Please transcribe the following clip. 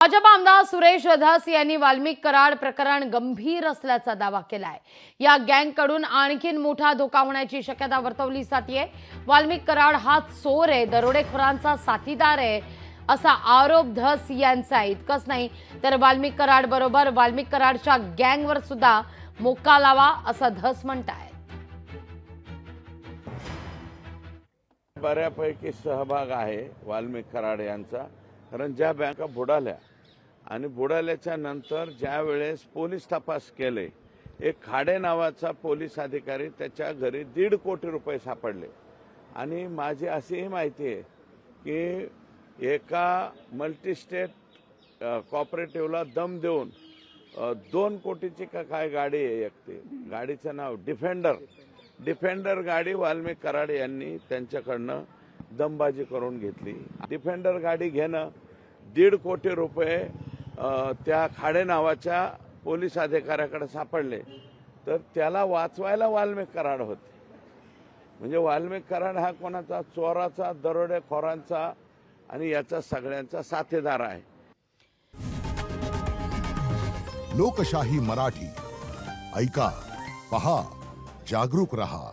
भाजप आमदार सुरेश धस यांनी वाल्मिक कराड प्रकरण गंभीर असल्याचा दावा केलाय। या गँगकडून आणखीन मोठा धोका होण्याची शक्यता वर्तवली जाते। वाल्मिक कराड हा चोर आहे, दरोडेखोरांचा साथीदार आहे असा आरोप धस यांचा। इतकंच नाही तर वाल्मिक कराड बरोबर वाल्मिक कराडच्या गँगवर सुद्धा मोक्का लावा असं धस म्हणतायत। बऱ्यापैकी सहभाग आहे वाल्मिक कराड यांचा, कारण ज्या बँका बुडाल्या आणि बुडाल्याच्या नंतर ज्या वेळेस पोलीस तपास केले, एक खाडे नावाचा पोलीस अधिकारी त्याच्या घरी 1.5 कोटी रुपये सापडले। आणि माझी अशीही माहिती आहे की एका मल्टीस्टेट कॉपरेटिव्हला दम देऊन 2 कोटीची काय गाडी आहे, एक ते गाडीचं नाव डिफेंडर गाडी वाल्मिक कराड यांनी त्यांच्याकडनं दमबाजी करून घेतली। डिफेंडर गाडी घेणं, 1.5 कोटी रुपये त्या खाडे नावाच्या पोलीस अधिकाऱ्याकडे सापडले, तर त्याला वाचवायला वाल्मिक कराड होते। म्हणजे वाल्मिक कराड हा कोणाचा चोराचा, दरोडेखोरांचा आणि याचा सगळ्यांचा साथीदार आहे। लोकशाही मराठी ऐका, पहा, जागरूक रहा।